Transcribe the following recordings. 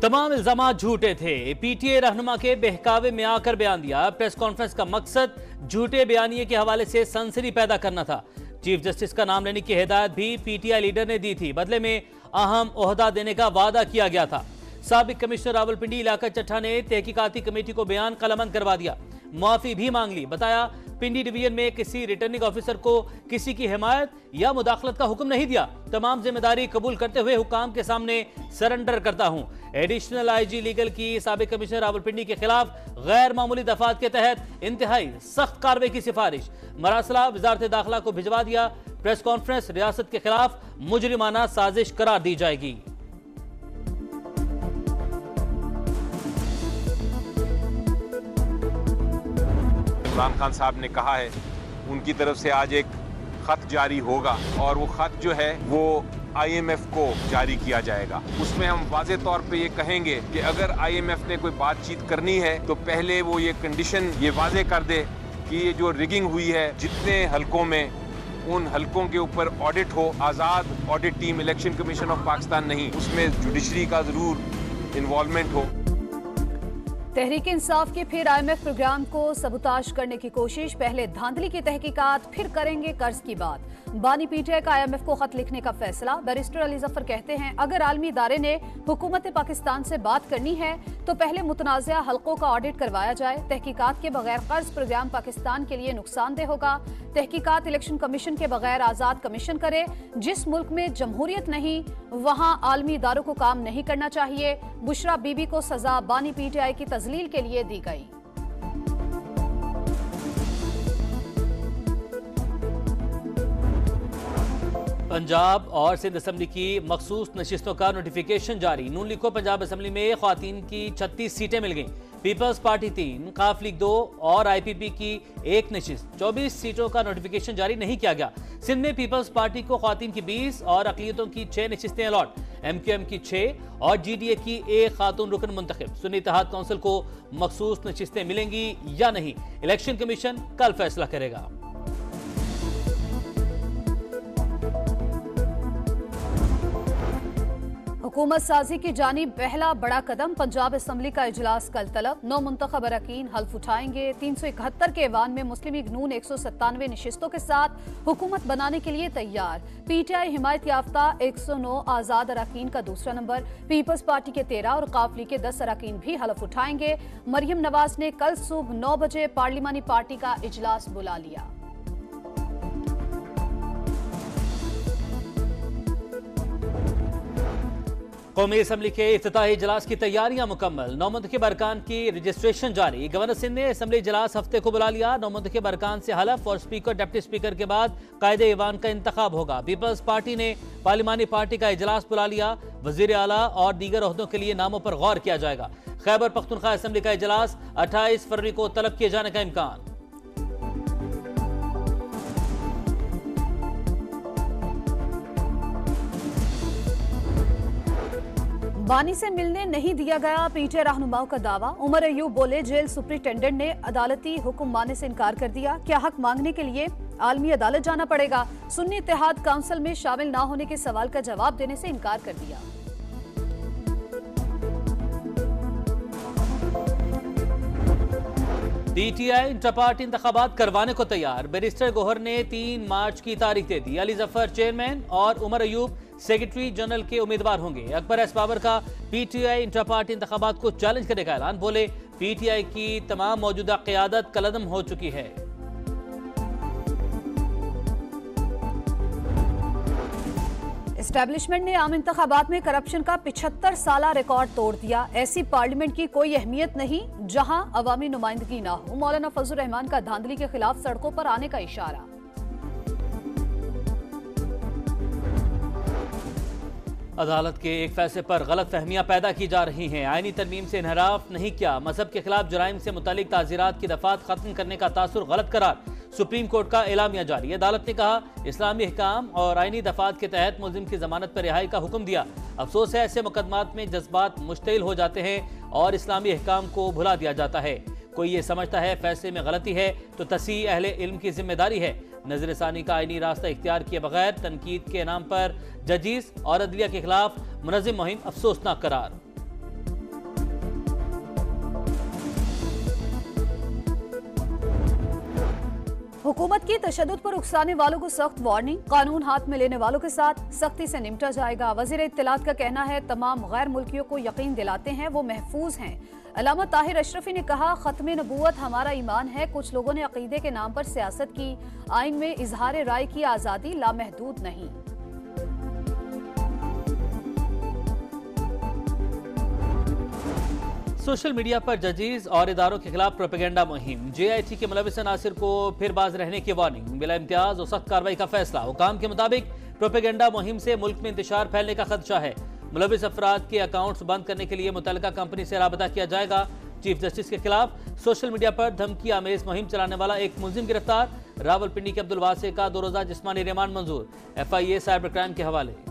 तमाम इल्जाम झूठे थे। पीटीआई रहनुमा के बहकावे में आकर बयान दिया। प्रेस कॉन्फ्रेंस का मकसद झूठे बयानिए के हवाले से सनसनी पैदा करना था। चीफ जस्टिस का नाम लेने की हिदायत भी पीटीआई लीडर ने दी थी। बदले में अहम ओहदा देने का वादा किया गया था। साबिक कमिश्नर रावलपिंडी इलाका चट्ठा ने तहकीकाती कमेटी को बयान कलमंद करवा दिया, मुआफी भी मांग ली। बताया पिंडी डिवीजन में किसी रिटर्निंग ऑफिसर को किसी की हिमायत या मुदाखलत का हुक्म नहीं दिया। तमाम जिम्मेदारी कबूल करते हुए हुकाम के सामने सरेंडर करता हूं। एडिशनल आईजी लीगल की साबिक कमिश्नर रावलपिंडी के खिलाफ गैर मामूली दफात के तहत इंतहाई सख्त कार्रवाई की सिफारिश। मरासला वजारत दाखिला को भिजवा दिया। प्रेस कॉन्फ्रेंस रियासत के खिलाफ मुजरिमाना साजिश करार दी जाएगी। इमरान खान साहब ने कहा है उनकी तरफ से आज एक खत जारी होगा और वो खत जो है वो IMF को जारी किया जाएगा। उसमें हम वाज़े तौर पे ये कहेंगे कि अगर IMF ने कोई बातचीत करनी है तो पहले वो ये कंडीशन ये वाज़े कर दे कि ये जो रिगिंग हुई है जितने हलकों में, उन हलकों के ऊपर ऑडिट हो। आज़ाद audit team, election commission of Pakistan नहीं, उसमें जुडिशरी का ज़रूर इन्वॉल्वमेंट हो। तहरीक इंसाफ के फिर IMF प्रोग्राम को सबुताश करने की कोशिश। पहले धांधली की तहकीकात, फिर करेंगे कर्ज की बात। बानी पीटीआई का IMF को खत लिखने का फैसला। बैरिस्टर अली जफर कहते हैं अगर आलमी इदारे ने हुकूमत पाकिस्तान से बात करनी है तो पहले मुतनाज़ा हलकों का ऑडिट करवाया जाए। तहकीकात के बगैर कर्ज प्रोग्राम पाकिस्तान के लिए नुकसानदेह होगा। तहकीकात इलेक्शन कमीशन के बगैर आज़ाद कमीशन करे। जिस मुल्क में जमहूरियत नहीं वहाँ आलमी इदारों को काम नहीं करना चाहिए। बुशरा बीबी को सजा बानी पीटीआई की तजलील के लिए दी गई। पंजाब और सिंध असम्बली की मखसूस नशिस्तों का नोटिफिकेशन जारी। नून लीग को पंजाब असम्बली में ख्वातीन की 36 सीटें मिल गईं। पीपल्स पार्टी 3, काफ लीग 2 और IPP की 1 नशिस्त। 24 सीटों का नोटिफिकेशन जारी नहीं किया गया। सिंध में पीपल्स पार्टी को ख्वातीन की 20 और अक़लियतों की 6 नशिस्तें अलॉट। MQM की 6 और GDA की 1 खातून रुकन मुंतखब। सुन्नी इत्तेहाद काउंसिल को मखसूस नशिस्तें मिलेंगी या नहीं, इलेक्शन कमीशन कल फैसला करेगा। हुकूमत साजी की जानिब पहला बड़ा कदम। पंजाब असम्बली का इजलास कल तलब। 9 मुंतखब अरकान हल्फ उठाएंगे। 371 के ऐवान में मुस्लिम लीग नून 197 नशिस्तों के साथ हुकूमत बनाने के लिए तैयार। पीटीआई हिमायत याफ्ता 109 आज़ाद अरकान का दूसरा नंबर। पीपल्स पार्टी के 13 और काफ लीग के 10 अरकान भी हल्फ उठाएंगे। मरियम नवाज ने कल सुबह 9 बजे पार्लिमानी पार्टी का इजलास बुला लिया। कौमी असम्बली के इफ्तिताही इजलास की तैयारियां मुकम्मल। 9 मुंतखब अरकान की रजिस्ट्रेशन जारी। गवर्नर सिंध ने असम्बली इजलास हफ्ते को बुला लिया। 9 मुंतखब अरकान से हलफ और स्पीकर, डिप्टी स्पीकर के बाद कायदे ईवान का इंतखाब होगा। पीपल्स पार्टी ने पार्लिमानी पार्टी का इजलास बुला लिया। वजीर आला और दीगर ओहदों के लिए नामों पर गौर किया जाएगा। खैबर पख्तूनख्वा असम्बली का इजलास 28 फरवरी को तलब किए जाने का इम्कान। बानी से मिलने नहीं दिया गया पीटीआई रहनुमाओं का दावा। उमर अयूब बोले जेल सुप्रिंटेंडेंट ने अदालती हुक्म मानने से इनकार कर दिया। क्या हक मांगने के लिए आलमी अदालत जाना पड़ेगा? सुन्नी इत्तेहाद काउंसिल में शामिल ना होने के सवाल का जवाब देने से इनकार कर दिया। पीटीआई इंटरपार्टी इंतखाबात करवाने को तैयार। बैरिस्टर गोहर ने 3 मार्च की तारीख दे दी। अली जफर चेयरमैन और उमर अयूब सेक्रेटरी जनरल के उम्मीदवार होंगे। अकबर एस बाबर का पीटीआई इंटरपार्टी इंतखाबात को चैलेंज करने का ऐलान। बोले पीटीआई की तमाम मौजूदा क़यादत कलअदम हो चुकी है। एस्टैब्लिशमेंट ने आम इंतखाबात में करप्शन का 75 साला रिकॉर्ड तोड़ दिया। ऐसी पार्लियामेंट की कोई अहमियत नहीं जहां अवामी नुमाइंदगी ना हो। मौलाना फजलुर रहमान का धांधली के खिलाफ सड़कों पर आने का इशारा। अदालत के एक फैसले पर गलत फहमियां पैदा की जा रही हैं। आईनी तरमीम से इनहराफ नहीं किया। मजहब के खिलाफ जराइम से मुतालिक ताज़ीरात की दफात खत्म करने का तासुर गलत करार। सुप्रीम कोर्ट का एलामिया जारी। अदालत ने कहा इस्लामी अहकाम और आईनी दफात के तहत मुलजिम की जमानत पर रिहाई का हुक्म दिया। अफसोस है ऐसे मुकदमात में जज्बात मुश्तिल हो जाते हैं और इस्लामी अहकाम को भुला दिया जाता है। कोई ये समझता है फैसले में गलती है तो तसीह अहले इल्म की जिम्मेदारी है। नजरसानी का आईनी रास्ता इख्तियार किए बगैर तनकीद के नाम पर जजीज और अदलिया के खिलाफ मुनज़्ज़म मुहिम अफसोसनाक करार। हुकूमत की तशद्दुद पर उकसाने वालों को सख्त वार्निंग, कानून हाथ में लेने वालों के साथ सख्ती से निपटा जाएगा। वजीर इत्तलात का कहना है तमाम गैर मुल्कियों को यकीन दिलाते हैं वो महफूज हैं। अल्लामा ताहिर अशरफी ने कहा खत्म नबूवत हमारा ईमान है। कुछ लोगों ने अकीदे के नाम पर सियासत की। आइन में इजहार राय की आज़ादी लामहदूद नहीं। सोशल मीडिया पर जजीज और इदारों के खिलाफ प्रोपेगेंडा मुहिम, JIT के मुलविस अनासिर को फिर बाज रहने की वार्निंग, बिला इम्तियाज और सख्त कार्रवाई का फैसला। हुकाम के मुताबिक प्रोपेगेंडा मुहिम से मुल्क में इंतशार फैलने का खदशा है। मुलविस अफराद के अकाउंट्स बंद करने के लिए मुतल्लिका कंपनी से राबता किया जाएगा। चीफ जस्टिस के खिलाफ सोशल मीडिया पर धमकी आमेज मुहिम चलाने वाला एक मुलजिम गिरफ्तार। रावलपिंडी के अब्दुल वासे का 2 रोजा जिस्मानी रिमांड मंजूर। FIA साइबर क्राइम के हवाले।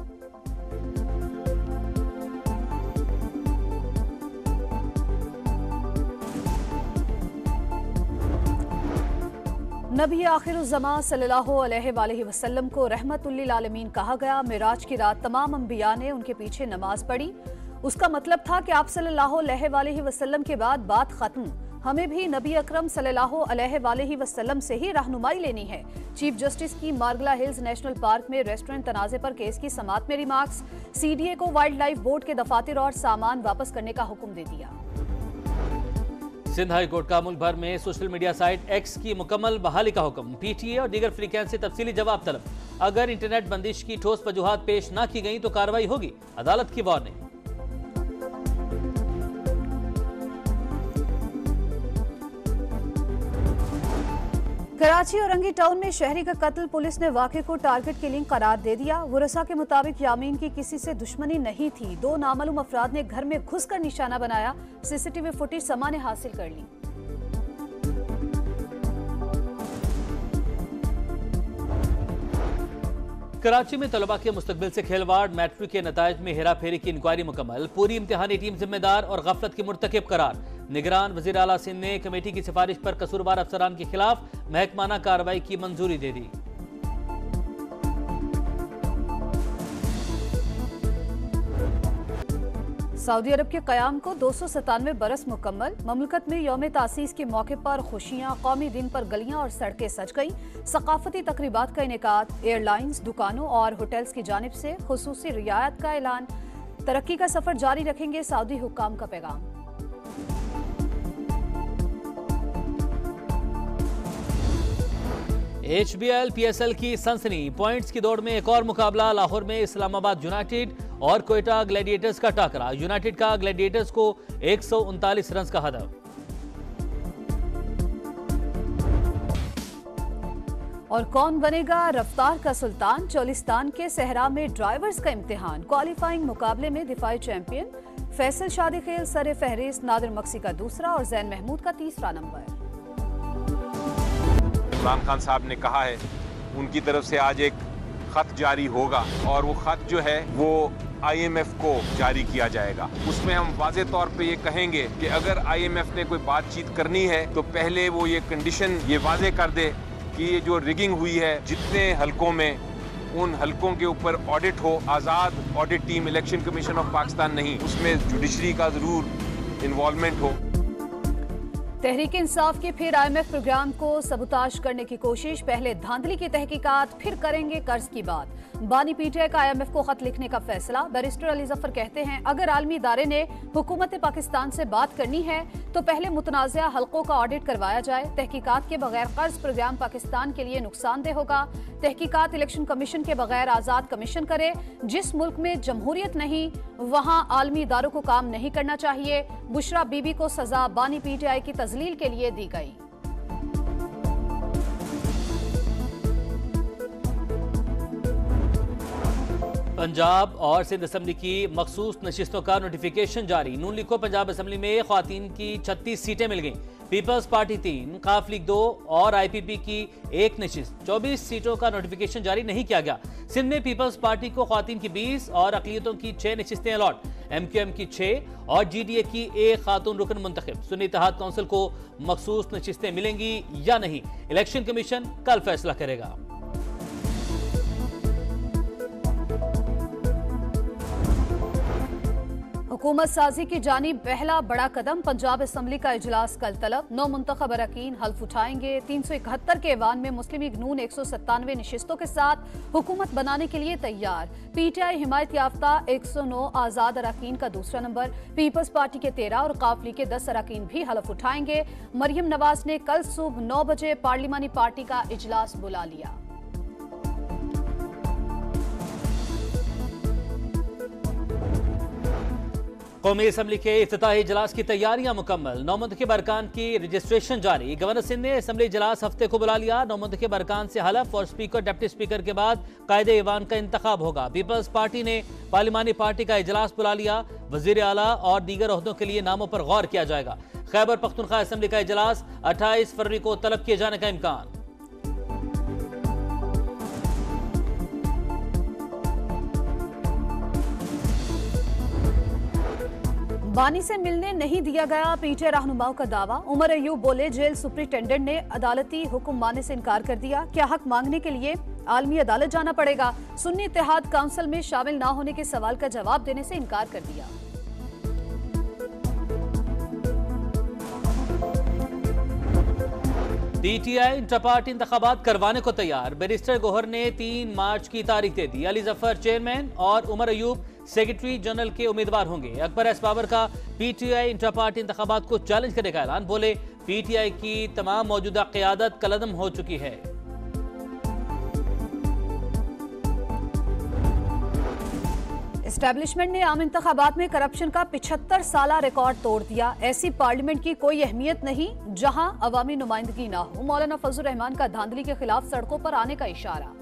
नबी आखिरुज़्ज़मा सल्लल्लाहु अलैहि वसल्लम को रहमतुल्लिल आलमीन कहा गया। मिराज की रात तमाम अंबिया ने उनके पीछे नमाज पढ़ी। उसका मतलब था कि आप सल्लल्लाहु अलैहि वसल्लम के बाद बात खत्म। हमें भी नबी अकरम सल्लल्लाहु अलैहि वसल्लम से ही रहनुमाई लेनी है। चीफ जस्टिस की मार्गला हिल्स नेशनल पार्क में रेस्टोरेंट तनाज़े पर केस की समाअत में रिमार्क्स। CDA को वाइल्ड लाइफ बोर्ड के दफातर और सामान वापस करने का हुक्म दे दिया। सिंध हाई कोर्ट का मुल्क भर में सोशल मीडिया साइट X की मुकम्मल बहाली का हुक्म। PTA और दीगर फ्रीक्वेंसी से तफसीली जवाब तलब। अगर इंटरनेट बंदिश की ठोस वजूहात पेश न की गई तो कार्रवाई होगी, अदालत की वार्निंग। कराची और रंगी टाउन में शहरी का कत्ल, पुलिस ने वाक़े को टारगेट किलिंग करार दे दिया। वरसा के मुताबिक यामीन की किसी से दुश्मनी नहीं थी। 2 नामालूम अफराद ने घर में घुसकर निशाना बनाया। CCTV फुटेज समा ने हासिल कर ली। कराची में तलबा के मुस्तकबिल से खेलवाड़, मैट्रिक के नताइज में हेरा फेरी की इंक्वायरी मुकम्मल। पूरी इम्तिहानी टीम जिम्मेदार और गफलत की मुर्तकिब करार। निगरान वज़ीर आला सिंध ने कमेटी की सिफारिश पर कसूरवार अफसरान के खिलाफ महकमाना कार्रवाई की मंजूरी दे दी। सऊदी अरब के क़याम को 297 बरस मुकम्मल। ममलकत में यौम तासीस के मौके पर खुशियाँ, कौमी दिन पर गलियाँ और सड़कें सज गई। सकाफती तकरीबात का इनेकाद, एयरलाइंस, दुकानों और होटल्स की जानिब से खुसूसी रियायत का ऐलान। तरक्की का सफर जारी रखेंगे सऊदी हुक्काम का पैगाम। HBL PSL की सनसनी, पॉइंट्स की दौड़ में एक और मुकाबला। लाहौर में इस्लामाबाद यूनाइटेड और कोयटा ग्लैडिएटर्स का टाकरा। यूनाइटेड का ग्लैडिएटर्स को 139 रन का हदफ। और कौन बनेगा रफ्तार का सुल्तान, चोलिस्तान के सहरा में ड्राइवर्स का इम्तिहान। क्वालिफाइंग मुकाबले में दिफाई चैंपियन फैसल शादिखेल सरे फहरिस्त, नादिर मक्सी का दूसरा और जैन महमूद का तीसरा नंबर। इमरान खान साहब ने कहा है उनकी तरफ से आज एक खत जारी होगा और वो खत जो है वो IMF को जारी किया जाएगा। उसमें हम वाज़े तौर पे ये कहेंगे कि अगर IMF ने कोई बातचीत करनी है तो पहले वो ये कंडीशन ये वाज़े कर दे कि ये जो रिगिंग हुई है जितने हलकों में, उन हलकों के ऊपर ऑडिट हो। आज़ाद audit team, election commission of Pakistan नहीं, उसमें जुडिशरी का ज़रूर इन्वॉल्वमेंट हो। तहरीक इंसाफ के फिर IMF प्रोग्राम को सबूताज करने की कोशिश। पहले धांधली की तहकीकात, फिर करेंगे कर्ज की बात। बानी PTI का IMF को खत लिखने का फैसला। बैरिस्टर अली जफर कहते हैं अगर आलमी इदारे ने हुकूमत पाकिस्तान से बात करनी है तो पहले मुतनाज़ा हलकों का ऑडिट करवाया जाए। तहकीकात के बगैर कर्ज प्रोग्राम पाकिस्तान के लिए नुकसानदेह होगा। तहकीकात इलेक्शन कमीशन के बगैर आज़ाद कमीशन करे। जिस मुल्क में जमहूरियत नहीं वहाँ आलमी इदारों को काम नहीं करना चाहिए। बुशरा बीबी को सजा बानी PTI की तजलील के लिए दी गई। पंजाब और सिंध असम्बली की मखसूस नशिस्तों का नोटिफिकेशन जारी। नून लीग को पंजाब असम्बली में ख्वातीन की 36 सीटें मिल गईं। पीपल्स पार्टी 3, काफ लीग 2 और IPP की 1 नशिस्त। 24 सीटों का नोटिफिकेशन जारी नहीं किया गया। सिंध में पीपल्स पार्टी को ख्वातीन की 20 और अक़लियतों की 6 नशिस्तें अलॉट। MQM की 6 और GDA की 1 खातून रुकन मुंतखब। सुन्नी इत्तेहाद काउंसिल को मखसूस नशिस्तें मिलेंगी या नहीं, इलेक्शन कमीशन कल फैसला करेगा। हुकूमत साजी की जानिब पहला बड़ा कदम। पंजाब असम्बली का इजलास कल तलब। 9 मुंतखब अरकान हल्फ उठाएंगे। 371 के ऐवान में मुस्लिम लीग नून 197 नशिस्तों के साथ हुकूमत बनाने के लिए तैयार। PTI हिमायत याफ्ता 109 आजाद अरकान का दूसरा नंबर। पीपल्स पार्टी के 13 और काफली के 10 अरकान भी हल्फ उठाएंगे। मरियम नवाज ने कल सुबह 9 बजे पार्लिमानी पार्टी का इजलास बुला लिया। कौमी असम्बली के इफ्तिताही इजलास की तैयारियां मुकम्मल। 9 मुंतखब अरकान की रजिस्ट्रेशन जारी। गवर्नर सिंध ने असम्बली इजलास हफ्ते को बुला लिया। 9 मुंतखब अरकान से हलफ और स्पीकर डिप्टी स्पीकर के बाद कायदे ईवान का इंतखाब होगा। पीपल्स पार्टी ने पार्लिमानी पार्टी का इजलास बुला लिया। वजीर आला और दीगर ओहदों के लिए नामों पर गौर किया जाएगा। खैबर पख्तूनख्वा असम्बली का इजलास 28 फरवरी को तलब किए जाने का इम्कान। बानी से मिलने नहीं दिया गया पीटीआई रहनुमाओं का दावा। उमर अयूब बोले जेल सुप्रिंटेंडेंट ने अदालती हुक्म मानने से इनकार कर दिया। क्या हक मांगने के लिए आलमी अदालत जाना पड़ेगा? सुन्नी इत्तेहाद काउंसिल में शामिल ना होने के सवाल का जवाब देने से इनकार कर दिया। PTI इंटर पार्टी इंतखाबात करवाने को तैयार। बैरिस्टर गोहर ने 3 मार्च की तारीख दे दी। अली जफर चेयरमैन और उमर अयूब सेक्रेटरी जनरल के उम्मीदवार होंगे। अकबर एस बाबर का PTI इंटर पार्टी इंतखाबात को चैलेंज करने का ऐलान। बोले PTI की तमाम मौजूदा क़यादत कलअदम हो चुकी है। एस्टैब्लिशमेंट ने आम इंतखाबात में करप्शन का 75 साला रिकॉर्ड तोड़ दिया। ऐसी पार्लियामेंट की कोई अहमियत नहीं जहां अवामी नुमाइंदगी ना हो। मौलाना फजल रहमान का धांधली के खिलाफ सड़कों पर आने का इशारा।